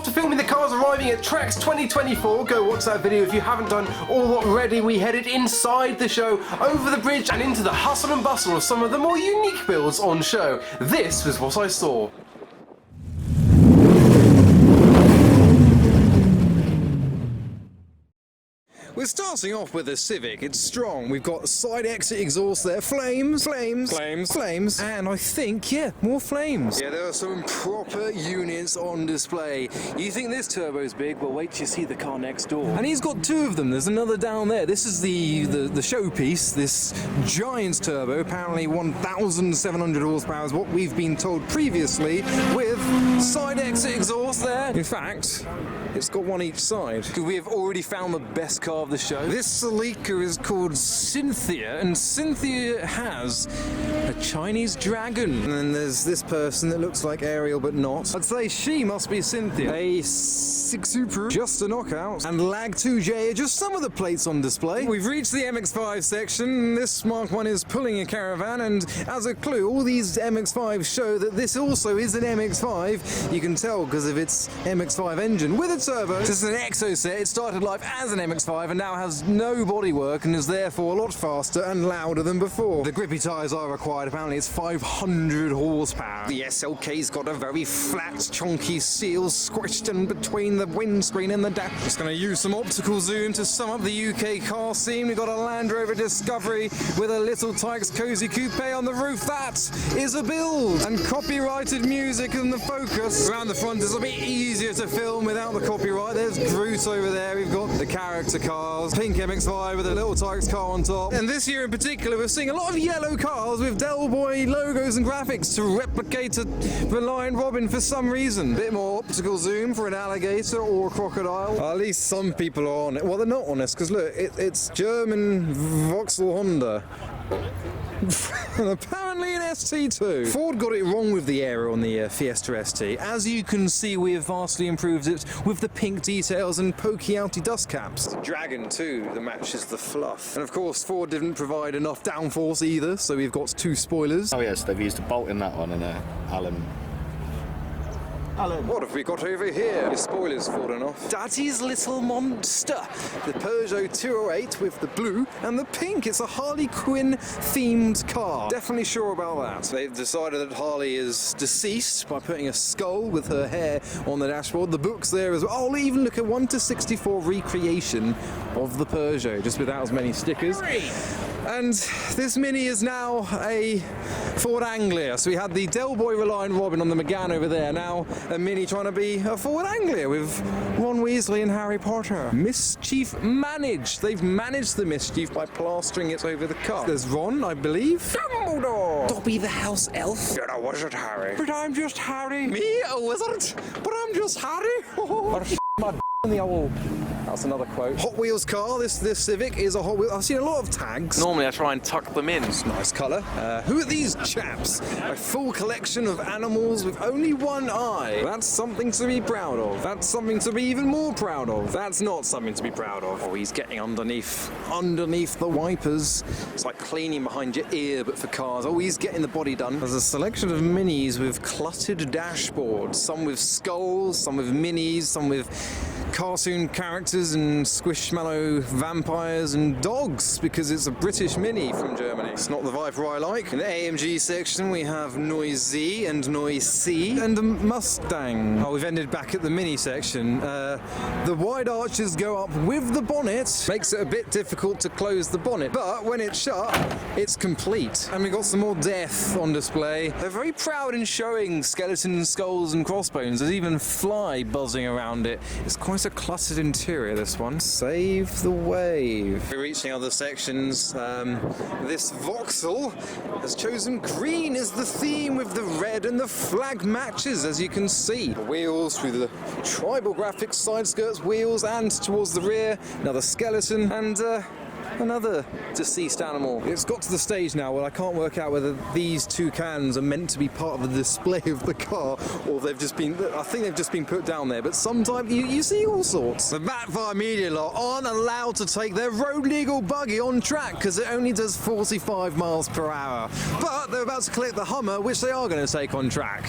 after filming the cars arriving at Trax 2024, go watch that video if you haven't done already. We headed inside the show, over the bridge and into the hustle and bustle of some of the more unique builds on show. This was what I saw. We're starting off with a Civic. It's strong. We've got side exit exhaust there. Flames, and I think, yeah, more flames. Yeah, there are some proper units on display. You think this turbo's big? Well, wait till you see the car next door. And he's got two of them. There's another down there. This is the showpiece, this giant turbo, apparently 1,700 horsepower is what we've been told previously, with side exit exhaust there. In fact, it's got one each side. Because we have already found the best car of the show. This Celica is called Cynthia, and Cynthia has a Chinese dragon. And then there's this person that looks like Ariel but not. I'd say she must be Cynthia. A Sig Super, just a knockout, and Lag 2J are just some of the plates on display. We've reached the MX-5 section. This Mark 1 is pulling a caravan, and as a clue, all these MX-5s show that this also is an MX-5. You can tell because of its MX-5 engine with a turbo. This is an Exo set. It started life as an MX-5 and now has no bodywork and is therefore a lot faster and louder than before. The grippy tyres are required. Apparently it's 500 horsepower. The SLK's got a very flat, chunky seal squished in between the windscreen and the dash. Just going to use some optical zoom to sum up the UK car scene. We've got a Land Rover Discovery with a little Trax Cozy Coupe on the roof. That is a build. And copyrighted music in the focus. Around the front, it's a bit easier to film without the copyright. There's Groot over there. We've got the character cars, pink MX-5 with a little Trax car on top. And this year in particular, we're seeing a lot of yellow cars with Del Boy logos and graphics to replicate the Reliant Robin for some reason. Bit more optical zoom for an alligator or a crocodile. At least some people are on it. Well, they're not honest, because look, it's German Vauxhall Honda. And apparently an ST2. Ford got it wrong with the aero on the Fiesta ST. As you can see, we have vastly improved it with the pink details and pokey outy dust caps. It's a Dragon too that matches the fluff. And of course, Ford didn't provide enough downforce either, so we've got two spoilers. Oh yes, they've used a bolt in that one and a Allen. What have we got over here? Your spoiler's fallen off. Daddy's little monster. The Peugeot 208 with the blue and the pink. It's a Harley Quinn themed car. Definitely sure about that. They've decided that Harley is deceased by putting a skull with her hair on the dashboard. The book's there as well. Oh, even look at 1:64 recreation of the Peugeot, just without as many stickers. And this Mini is now a Ford Anglia. So we had the Del Boy Reliant Robin on the Megane over there. Now a Mini trying to be a Ford Anglia with Ron Weasley and Harry Potter. Mischief managed. They've managed the mischief by plastering it over the car. There's Ron, I believe. Dumbledore. Dobby the house elf. You're a wizard, Harry. But I'm just Harry. Me, a wizard? But I'm just Harry. The old. That's another quote. Hot Wheels car. This Civic is a Hot Wheels. I've seen a lot of tags. Normally I try and tuck them in. It's a nice colour. Who are these chaps? A full collection of animals with only one eye. That's something to be proud of. That's something to be even more proud of. That's not something to be proud of. Oh, he's getting underneath the wipers. It's like cleaning behind your ear, but for cars. Oh, he's getting the body done. There's a selection of Minis with cluttered dashboards. Some with skulls, some with Minis, some with cartoon characters and squishmallow vampires and dogs, because it's a British Mini from Germany. It's not the Viper I like. In the AMG section we have Noisy and Noisy and a Mustang. Oh, we've ended back at the Mini section. The wide arches go up with the bonnet. Makes it a bit difficult to close the bonnet, but when it's shut, it's complete. And we've got some more death on display. They're very proud in showing skeletons, skulls and crossbones. There's even fly buzzing around it. It's quite a cluttered interior, this one. Save the wave. We're reaching other sections. This Vauxhall has chosen green as the theme with the red, and the flag matches, as you can see. The wheels through the tribal graphics, side skirts, wheels, and towards the rear, another skeleton, and another deceased animal. It's got to the stage now where I can't work out whether these two cans are meant to be part of the display of the car, or they've just been, I think they've just been put down there, but sometimes you see all sorts. The Backfire Media lot aren't allowed to take their road legal buggy on track because it only does 45 miles per hour. But they're about to collect the Hummer, which they are going to take on track.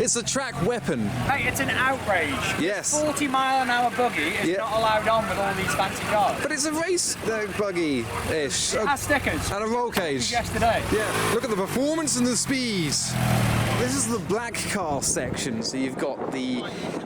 It's a track weapon. Mate, it's an outrage. Yes. 40-mile-an-hour buggy is not allowed on with all these fancy cars. But it's a race buggy-ish. It has stickers. And a roll cage. Yesterday. Yeah, look at the performance and the speeds. This is the black car section, so you've got the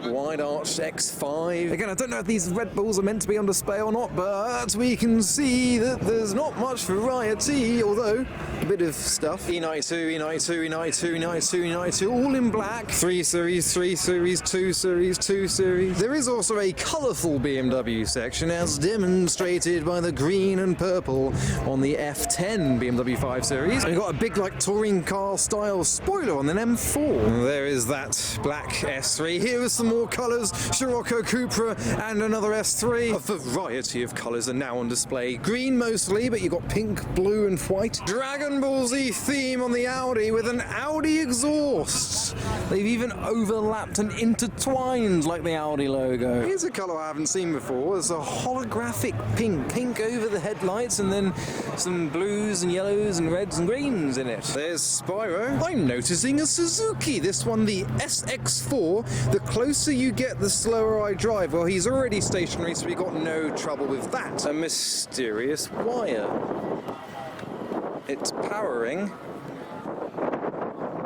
wide arch X5. Again, I don't know if these Red Bulls are meant to be on display or not, but we can see that there's not much variety, although a bit of stuff. E92, E92, E92, E92, E92, all in black. 3 Series, 3 Series, 2 Series, 2 Series. There is also a colourful BMW section, as demonstrated by the green and purple on the F10 BMW 5 Series. And you've got a big, like, touring car style spoiler on the M4. There is that black S3. Here are some more colours. Scirocco Cupra and another S3. A variety of colours are now on display. Green mostly, but you've got pink, blue and white. Dragon Ball Z theme on the Audi with an Audi exhaust. They've even overlapped and intertwined like the Audi logo. Here's a colour I haven't seen before. There's a holographic pink. Pink over the headlights and then some blues and yellows and reds and greens in it. There's Spyro. I'm noticing a Suzuki. This one, the SX4. The closer you get, the slower I drive. Well, he's already stationary, so we got no trouble with that. A mysterious wire. It's powering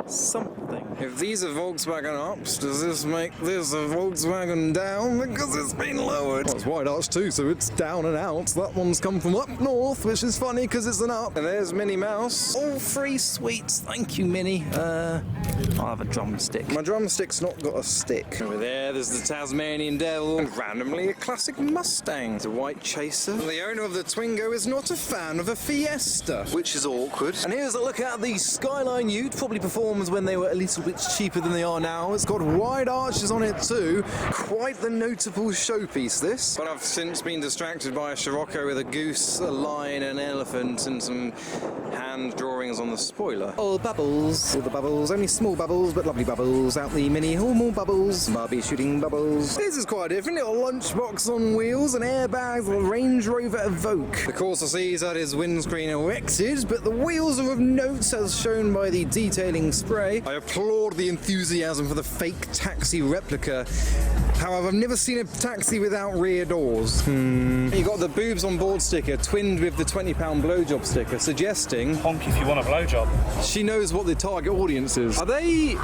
something. If these are Volkswagen ups, does this make this a Volkswagen down? Because it's been lowered. Well, it's wide arch too, so it's down and out. That one's come from up north, which is funny because it's an up. And there's Minnie Mouse. All free sweets. Thank you, Minnie. I'll have a drumstick. My drumstick's not got a stick. Over there's the Tasmanian Devil. And randomly a classic Mustang. It's a white chaser. And the owner of the Twingo is not a fan of a Fiesta, which is awkward. And here's a look at the Skyline Ute. Probably performs when they were a little bit cheaper than they are now. It's got wide arches on it too. Quite the notable showpiece, this. But I've since been distracted by a Scirocco with a goose, a lion, an elephant, and some hand drawings on the spoiler. All bubbles. All the bubbles. Only small bubbles, but lovely bubbles. Out the Mini. All more bubbles. Barbie shooting bubbles. This is quite different. Little lunchbox on wheels and airbags. A Range Rover Evoque. The Corsa C's had his windscreen erected, but the wheels are of note as shown by the detailing spray. I applaud the enthusiasm for the fake taxi replica. However, I've never seen a taxi without rear doors. You got the boobs on board sticker twinned with the £20 blowjob sticker, suggesting Honk if you want a blowjob. she knows what the target audience is. Are they,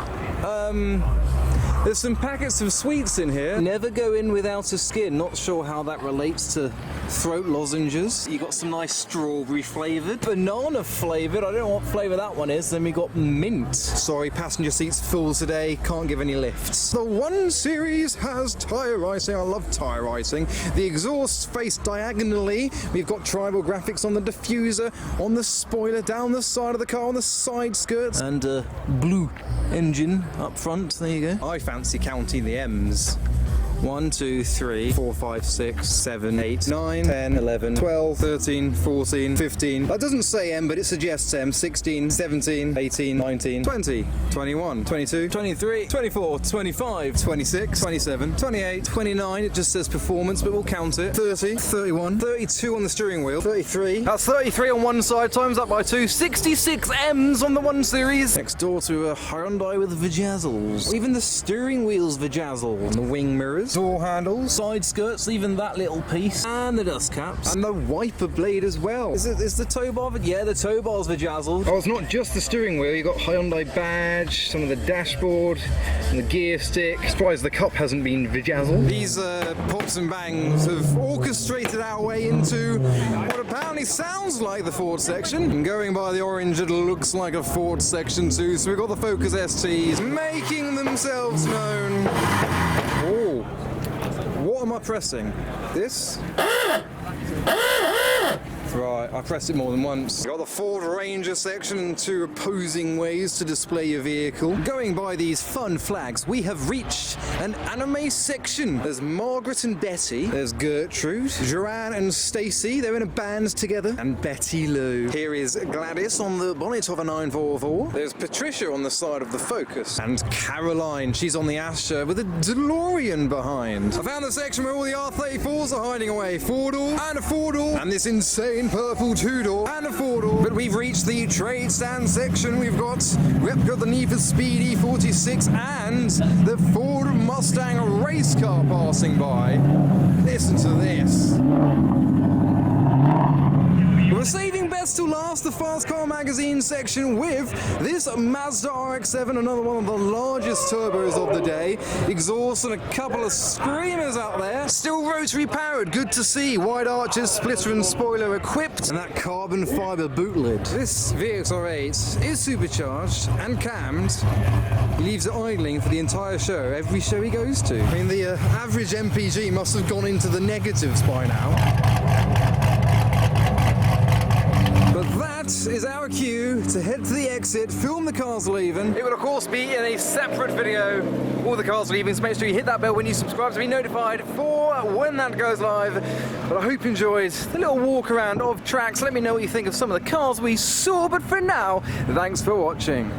there's some packets of sweets in here. Never go in without a skin. Not sure how that relates to throat lozenges. You got some nice strawberry flavoured, banana flavoured. I don't know what flavour that one is. Then we got mint. Sorry, passenger seats full today. Can't give any lifts. The 1 Series has tyre writing. I love tyre writing. The exhaust faced diagonally. We've got tribal graphics on the diffuser, on the spoiler, down the side of the car, on the side skirts, and a blue engine up front. There you go. I fancy counting the M's. 1, 2, 3, 4, 5, 6, 7, 8, 9, 10, 11, 12, 13, 14, 15. That doesn't say M, but it suggests M. 16, 17, 18, 19, 20, 21, 22, 23, 24, 25, 26, 27, 28, 29. It just says performance, but we'll count it. 30, 31, 32 on the steering wheel, 33. That's 33 on one side, times that by 2. 66 M's on the 1 Series. Next door to a Hyundai with vajazzles. Even the steering wheel's vajazzled. And the wing mirrors. Door handles, side skirts, even that little piece, and the dust caps, and the wiper blade as well. Is the tow bar? Yeah, the tow bar's vajazzled. Oh, it's not just the steering wheel. You got Hyundai badge, some of the dashboard, and the gear stick. Surprised the cup hasn't been vajazzled. These pops and bangs have orchestrated our way into what apparently sounds like the Ford section. And going by the orange, it looks like a Ford section too. So we've got the Focus STs making themselves known. Oh. What am I pressing? This? Right, I pressed it more than once. Got the Ford Ranger section and 2 opposing ways to display your vehicle. Going by these fun flags, we have reached an anime section. There's Margaret and Betty. There's Gertrude, Joanne and Stacy. They're in a band together. And Betty Lou. Here is Gladys on the bonnet of a 944. There's Patricia on the side of the Focus. And Caroline, she's on the Astra with a DeLorean behind. I found the section where all the R34s are hiding away. 4-door and a 4-door. And this insane fine purple two-door and a four-door. But we've reached the trade stand section. We've got replica of the Need for Speed E46 and the Ford Mustang race car passing by. Listen to this. We're saving best to last, the Fast Car Magazine section, with this Mazda RX-7, another one of the largest turbos of the day. Exhaust and a couple of screamers out there. Still rotary powered, good to see. Wide arches, splitter and spoiler equipped, and that carbon fibre boot lid. This VXR8 is supercharged and cammed. He leaves it idling for the entire show, every show he goes to. I mean, the average MPG must have gone into the negatives by now. But that is our cue to head to the exit, film the cars leaving. It will of course be in a separate video, all the cars leaving, so make sure you hit that bell when you subscribe to be notified for when that goes live. But I hope you enjoyed the little walk around of Trax. Let me know what you think of some of the cars we saw, but for now, thanks for watching.